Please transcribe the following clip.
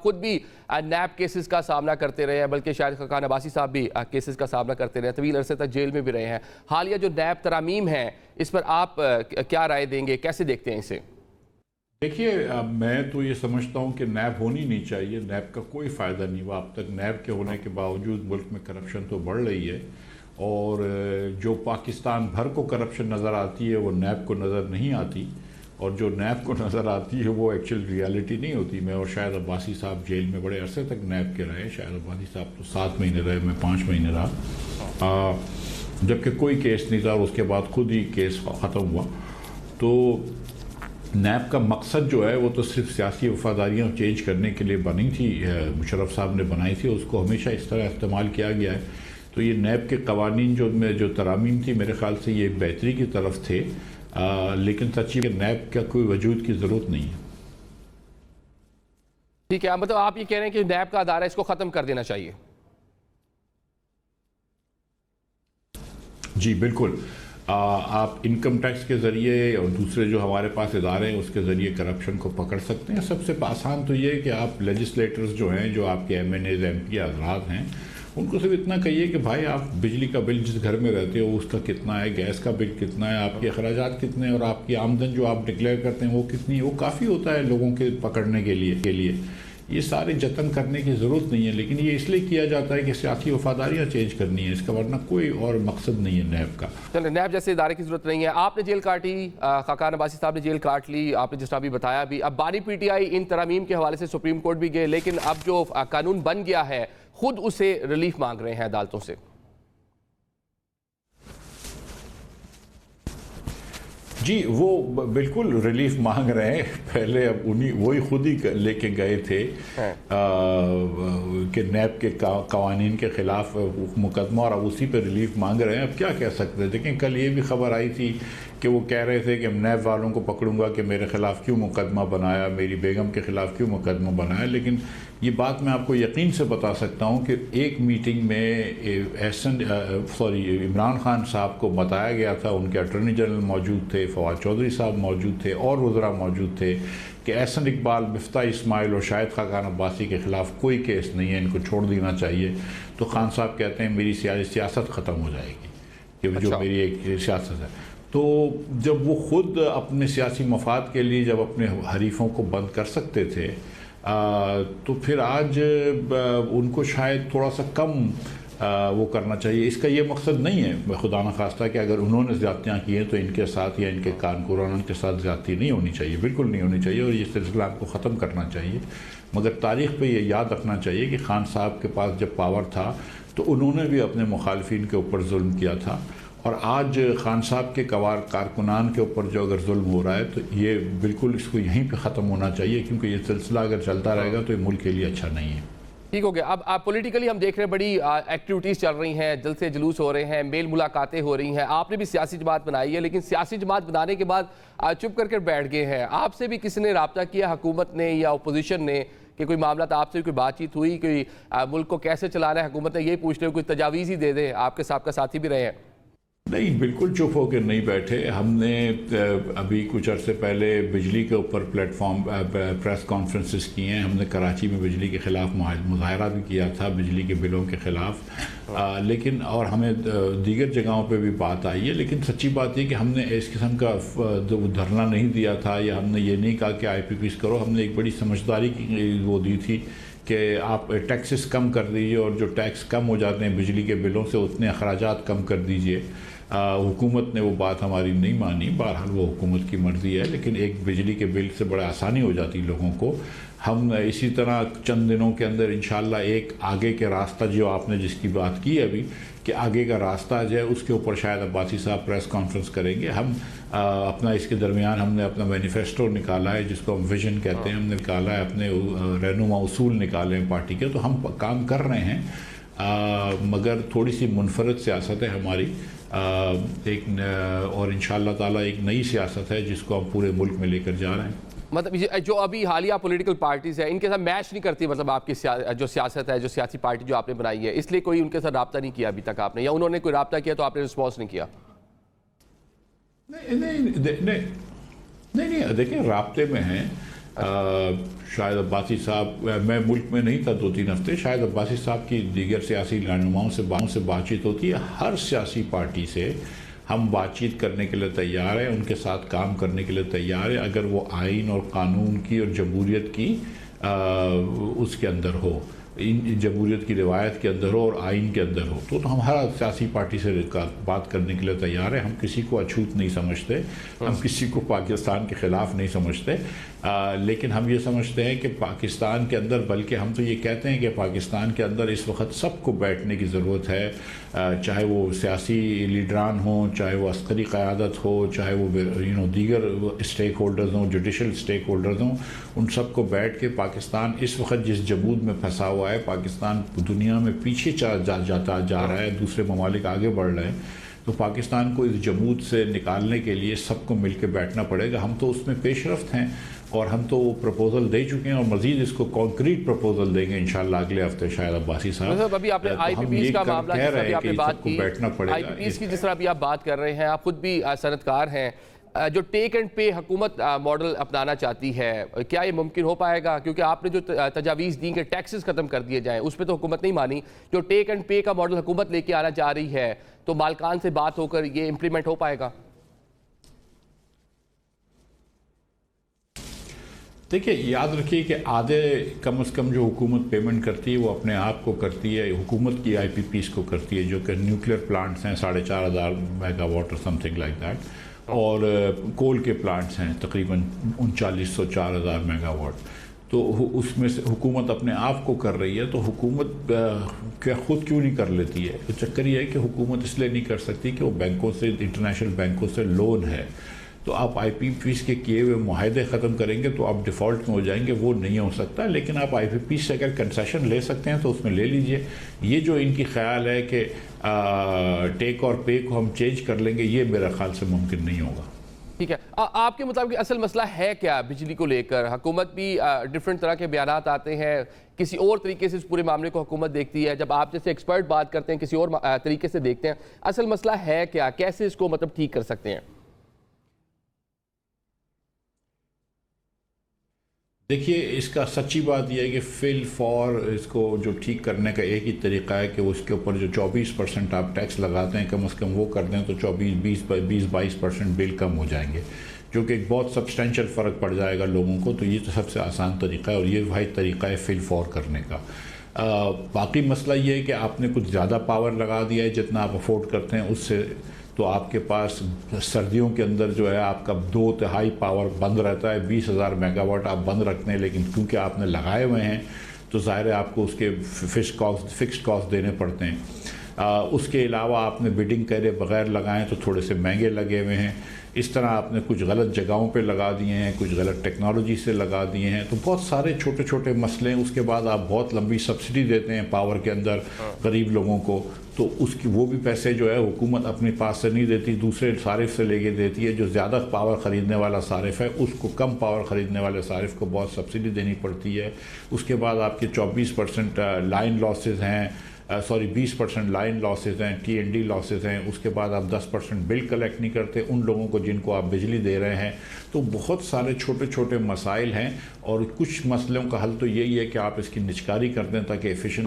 خود بھی NAB cases کا سامنا کرتے رہے ہیں، بلکہ شاہد خاقان عباسی صاحب بھی کیسز کا سامنا کرتے رہے ہیں، طویل عرصے تک جیل میں بھی رہے ہیں۔ حالیہ جو نیب ترامیم ہیں اس پر آپ کیا رائے دیں گے، کیسے دیکھتے ہیں اسے؟ دیکھیے، میں تو یہ سمجھتا ہوں کہ نیب ہونی نہیں چاہیے، نیب کا کوئی فائدہ نہیں ہوا اب تک۔ نیب کے ہونے کے باوجود ملک میں کرپشن تو بڑھ رہی ہے، اور جو پاکستان بھر کو کرپشن نظر آتی ہے وہ نیب کو نظر نہیں آتی، اور جو نیب کو نظر آتی ہے وہ ایکچوئل ریالٹی نہیں ہوتی۔ میں اور شاہد عباسی صاحب جیل میں بڑے عرصے تک نیب کے رہے، شاہد عباسی صاحب تو 7 مہینے رہے، میں 5 مہینے رہا، جبکہ کوئی کیس نہیں تھا، اور اس کے بعد خود ہی کیس ختم ہوا۔ تو نیب کا مقصد جو ہے وہ تو صرف سیاسی وفاداریاں چینج کرنے کے لیے بنی تھی، مشرف صاحب نے بنائی تھی، اس کو ہمیشہ اس طرح استعمال کیا گیا ہے۔ تو یہ نیب کے قوانین جو ترامیم تھی، میرے خیال سے یہ بہتری کی طرف تھے، لیکن سچی نیب کا کوئی وجود کی ضرورت نہیں ہے۔ ٹھیک ہے، مطلب آپ یہ کہہ رہے ہیں کہ نیب کا ادارہ اس کو ختم کر دینا چاہیے؟ جی بالکل، آپ انکم ٹیکس کے ذریعے اور دوسرے جو ہمارے پاس ادارے ہیں اس کے ذریعے کرپشن کو پکڑ سکتے ہیں۔ سب سے آسان تو یہ ہے کہ آپ لیجسلیٹرز جو ہیں، جو آپ کے M N As M P حضرات ہیں، ان کو صرف اتنا کہیے کہ بھائی آپ بجلی کا بل جس گھر میں رہتے ہو اس کا کتنا ہے، گیس کا بل کتنا ہے، آپ کے اخراجات کتنے ہیں، اور آپ کی آمدن جو آپ ڈکلیئر کرتے ہیں وہ کتنی ہے، وہ کافی ہوتا ہے لوگوں کے پکڑنے کے لیے۔ یہ سارے جتن کرنے کی ضرورت نہیں ہے، لیکن یہ اس لیے کیا جاتا ہے کہ سیاسی وفاداریاں چینج کرنی ہے، اس کا ورنہ کوئی اور مقصد نہیں ہے نیب کا۔ چلیں، نیب جیسے ادارے کی ضرورت نہیں ہے۔ آپ نے جیل کاٹی، خاقان عباسی صاحب نے جیل کاٹ لی، آپ نے جس طرح بھی بتایا بھی، اب بانی پی ٹی آئی ان ترامیم کے حوالے سے سپریم کورٹ بھی گئے، لیکن اب جو قانون بن گیا ہے خود اسے ریلیف مانگ رہے ہیں عدالتوں سے۔ جی وہ بالکل ریلیف مانگ رہے ہیں، پہلے اب وہی خود ہی لے کے گئے تھے کہ نیب کے قوانین کے خلاف مقدمہ، اور اب اسی پہ ریلیف مانگ رہے ہیں۔ اب کیا کہہ سکتے ہیں؟ دیکھیں، کل یہ بھی خبر آئی تھی کہ وہ کہہ رہے تھے کہ ہم نیب والوں کو پکڑوں گا کہ میرے خلاف کیوں مقدمہ بنایا، میری بیگم کے خلاف کیوں مقدمہ بنایا، لیکن یہ بات میں آپ کو یقین سے بتا سکتا ہوں کہ ایک میٹنگ میں عمران خان صاحب کو بتایا گیا تھا، ان کے اٹارنی جنرل موجود تھے، فواد چودھری صاحب موجود تھے، اور وزراء موجود تھے، کہ احسن اقبال، مفتاح اسماعیل اور شاہد خاقان عباسی کے خلاف کوئی کیس نہیں ہے، ان کو چھوڑ دینا چاہیے۔ تو خان صاحب کہتے ہیں میری سیاست ختم ہو جائے گی، کہ جو میری ایک سیاست ہے۔ تو جب وہ خود اپنے سیاسی مفاد کے لیے جب اپنے حریفوں کو بند کر سکتے تھے، تو پھر آج ان کو شاید تھوڑا سا کم وہ کرنا چاہیے۔ اس کا یہ مقصد نہیں ہے خدا نخواستہ کہ اگر انہوں نے زیادتیاں کی ہیں تو ان کے ساتھ یا ان کے کارکنان کے ساتھ زیادتی نہیں ہونی چاہیے، بالکل نہیں ہونی چاہیے، اور یہ سلسلہ آپ کو ختم کرنا چاہیے۔ مگر تاریخ پہ یہ یاد رکھنا چاہیے کہ خان صاحب کے پاس جب پاور تھا تو انہوں نے بھی اپنے مخالفین کے اوپر ظلم کیا تھا، اور آج خان صاحب کے کارکنان کے اوپر جو اگر ظلم ہو رہا ہے تو یہ بالکل اس کو یہیں پہ ختم ہونا چاہیے، کیونکہ یہ سلسلہ اگر چلتا رہے گا تو یہ ملک کے لیے اچھا نہیں ہے۔ ٹھیک ہو گیا۔ اب پولیٹیکلی ہم دیکھ رہے ہیں بڑی ایکٹیویٹیز چل رہی ہیں، جلسے جلوس ہو رہے ہیں، میل ملاقاتیں ہو رہی ہیں، آپ نے بھی سیاسی جماعت بنائی ہے، لیکن سیاسی جماعت بنانے کے بعد چپ کر کے بیٹھ گئے ہیں۔ آپ سے بھی کسی نے رابطہ کیا، حکومت نے یا اپوزیشن نے، کہ کوئی معاملات آپ سے کوئی بات چیت ہوئی، کوئی ملک کو کیسے چلانا ہے حکومت نے، یہی پوچھ رہے ہو، کوئی تجاویز ہی دے دیں؟ آپ کے سابقہ ساتھی بھی رہے ہیں۔ نہیں، بالکل چپ ہو کے نہیں بیٹھے۔ ہم نے ابھی کچھ عرصے پہلے بجلی کے اوپر پلیٹ فارم پریس کانفرنسز کی ہیں، ہم نے کراچی میں بجلی کے خلاف مظاہرہ بھی کیا تھا، بجلی کے بلوں کے خلاف، لیکن اور ہمیں دیگر جگہوں پہ بھی بات آئی ہے، لیکن سچی بات یہ کہ ہم نے اس قسم کا دھرنا نہیں دیا تھا، یا ہم نے یہ نہیں کہا کہ آئی پی پیز کرو۔ ہم نے ایک بڑی سمجھداری کی وہ دی تھی کہ آپ ٹیکسز کم کر دیجئے، اور جو ٹیکس کم ہو جاتے ہیں بجلی کے بلوں سے اتنے اخراجات کم کر دیجئے۔ حکومت نے وہ بات ہماری نہیں مانی، بہرحال وہ حکومت کی مرضی ہے، لیکن ایک بجلی کے بل سے بڑا آسانی ہو جاتی لوگوں کو۔ ہم اسی طرح چند دنوں کے اندر انشاءاللہ ایک آگے کے راستہ، جو آپ نے جس کی بات کی ابھی کہ آگے کا راستہ جو ہے اس کے اوپر شاید عباسی صاحب پریس کانفرنس کریں گے۔ ہم اپنا اس کے درمیان ہم نے اپنا مینیفیسٹو نکالا ہے، جس کو ہم ویژن کہتے ہیں، ہم نے نکالا ہے، اپنے رہنما اصول نکالے ہیں پارٹی کے، تو ہم کام کر رہے ہیں، مگر تھوڑی سی منفرد سیاست ہے ہماری، اور انشاءاللہ تعالیٰ ایک نئی سیاست ہے جس کو ہم پورے ملک میں لے کر جا رہے ہیں۔ مطلب جو ابھی حالیہ پولیٹیکل پارٹیز ہیں ان کے ساتھ میچ نہیں کرتی، مطلب آپ کی جو سیاست ہے، جو سیاسی پارٹی جو آپ نے بنائی ہے، اس لیے کوئی ان کے ساتھ رابطہ نہیں کیا ابھی تک آپ نے، یا انہوں نے کوئی رابطہ کیا تو آپ نے رسپانس نہیں کیا؟ نہیں، دیکھیں رابطے میں ہیں، شاہد عباسی صاحب، میں ملک میں نہیں تھا 2-3 ہفتے، شاہد عباسی صاحب کی دیگر سیاسی رہنماؤں سے بات چیت ہوتی ہے. ہر سیاسی پارٹی سے ہم بات چیت کرنے کے لیے تیار ہیں، ان کے ساتھ کام کرنے کے لیے تیار ہیں، اگر وہ آئین اور قانون کی اور جمہوریت کی اس کے اندر ہو، جمہوریت کی روایت کے اندر ہو اور آئین کے اندر ہو، تو ہم ہر سیاسی پارٹی سے بات کرنے کے لیے تیار ہیں. ہم کسی کو اچھوت نہیں سمجھتے، ہم کسی کو پاکستان کے خلاف نہیں سمجھتے، لیکن ہم یہ سمجھتے ہیں کہ پاکستان کے اندر، بلکہ ہم تو یہ کہتے ہیں کہ پاکستان کے اندر اس وقت سب کو بیٹھنے کی ضرورت ہے، چاہے وہ سیاسی لیڈران ہوں، چاہے وہ عسکری قیادت ہو، چاہے وہ دیگر اسٹیک ہولڈرز ہوں، جوڈیشل اسٹیک ہولڈرز ہوں، ان سب کو بیٹھ کے پاکستان اس وقت جس جمود میں پھنسا ہوا ہے، پاکستان دنیا میں پیچھے جاتا جا رہا ہے، دوسرے ممالک آگے بڑھ رہے ہیں، تو پاکستان کو اس جمود سے نکالنے کے لیے سب کو مل کے بیٹھنا پڑے گا. ہم تو اس میں پیش رفت ہیں اور ہم تو وہ پرپوزل دے چکے ہیں اور مزید اس کو کانکریٹ پرپوزل دیں گے انشاءاللہ اگلے ہفتے شاید عباسی صاحب. ابھی آپ نے آئی پی پیز کا معاملہ جس طرح آپ نے بات کی، آئی پی پیز کی جس طرح ابھی آپ بات کر رہے ہیں، آپ خود بھی صنعت کار ہیں، جو ٹیک اینڈ پے حکومت ماڈل اپنانا چاہتی ہے، کیا یہ ممکن ہو پائے گا؟ کیونکہ آپ نے جو تجاویز دی کہ ٹیکسز ختم کر دیے جائیں، اس پہ تو حکومت نہیں مانی. جو ٹیک اینڈ پے کا ماڈل حکومت لے کے آنا چاہ رہی ہے، تو مالکان سے بات ہو کر یہ امپلیمنٹ ہو پائے گا؟ دیکھیے، یاد رکھیے کہ آدھے کم از کم جو حکومت پیمنٹ کرتی ہے وہ اپنے آپ کو کرتی ہے، حکومت کی آئی پی پیز کو کرتی ہے، جو کہ نیوکلیر پلانٹس ہیں 4,500 میگا واٹ اور سم تھنگ لائک دیٹ، اور کول کے پلانٹس ہیں تقریباً 3900 4,000 میگا واٹ. تو اس میں سے حکومت اپنے آپ کو کر رہی ہے، تو حکومت کیا خود کیوں نہیں کر لیتی ہے؟ تو چکر یہ ہے کہ حکومت اس لیے نہیں کر سکتی کہ وہ بینکوں سے، انٹرنیشنل بینکوں سے لون ہے. تو آپ آئی پی پیز کے کیے ہوئے معاہدے ختم کریں گے تو آپ ڈیفالٹ میں ہو جائیں گے، وہ نہیں ہو سکتا. لیکن آپ آئی پی پیز سے اگر کنسیشن لے سکتے ہیں تو اس میں لے لیجئے. یہ جو ان کی خیال ہے کہ ٹیک اور پے کو ہم چینج کر لیں گے، یہ میرا خیال سے ممکن نہیں ہوگا. ٹھیک ہے، آپ کے مطابق اصل مسئلہ ہے کیا بجلی کو لے کر؟ حکومت بھی ڈیفرنٹ طرح کے بیانات آتے ہیں، کسی اور طریقے سے اس پورے معاملے کو حکومت دیکھتی ہے، جب آپ جیسے ایکسپرٹ بات کرتے ہیں کسی اور طریقے سے دیکھتے ہیں. اصل مسئلہ ہے کیا؟ کیسے اس کو مطلب ٹھیک کر سکتے ہیں؟ دیکھیے، اس کا سچی بات یہ ہے کہ فل فار اس کو جو ٹھیک کرنے کا ایک ہی طریقہ ہے کہ اس کے اوپر جو 24% آپ ٹیکس لگاتے ہیں کم از کم وہ کر دیں، تو 20-22% بل کم ہو جائیں گے، جو کہ ایک بہت سبسٹینشل فرق پڑ جائے گا لوگوں کو. تو یہ تو سب سے آسان طریقہ ہے اور یہ واحد طریقہ ہے فل فار کرنے کا. باقی مسئلہ یہ ہے کہ آپ نے کچھ زیادہ پاور لگا دیا ہے جتنا آپ افورڈ کرتے ہیں اس سے، تو آپ کے پاس سردیوں کے اندر جو ہے آپ کا 2/3 پاور بند رہتا ہے. 20,000 میگا واٹ آپ بند رکھتے ہیں، لیکن کیونکہ آپ نے لگائے ہوئے ہیں تو ظاہر ہے آپ کو اس کے فکسڈ کاسٹ دینے پڑتے ہیں. اس کے علاوہ آپ نے بڈنگ کرے بغیر لگائیں تو تھوڑے سے مہنگے لگے ہوئے ہیں. اس طرح آپ نے کچھ غلط جگہوں پہ لگا دیے ہیں، کچھ غلط ٹیکنالوجی سے لگا دیے ہیں، تو بہت سارے چھوٹے چھوٹے مسئلے ہیں. اس کے بعد آپ بہت لمبی سبسڈی دیتے ہیں پاور کے اندر غریب لوگوں کو، تو اس کی وہ بھی پیسے جو ہے حکومت اپنے پاس سے نہیں دیتی، دوسرے صارف سے لے کے دیتی ہے. جو زیادہ پاور خریدنے والا صارف ہے اس کو کم پاور خریدنے والے صارف کو بہت سبسڈی دینی پڑتی ہے. اس کے بعد آپ کے 24% لائن لاسز ہیں، 20% لائن لاسز ہیں، ٹی این ڈی لاسز ہیں. اس کے بعد آپ 10% بل کلیکٹ نہیں کرتے ان لوگوں کو جن کو آپ بجلی دے رہے ہیں. تو بہت سارے چھوٹے چھوٹے مسائل ہیں اور کچھ مسئلوں کا حل تو یہی ہے کہ آپ اس کی نجکاری کر دیں تاکہ ایفیشنٹ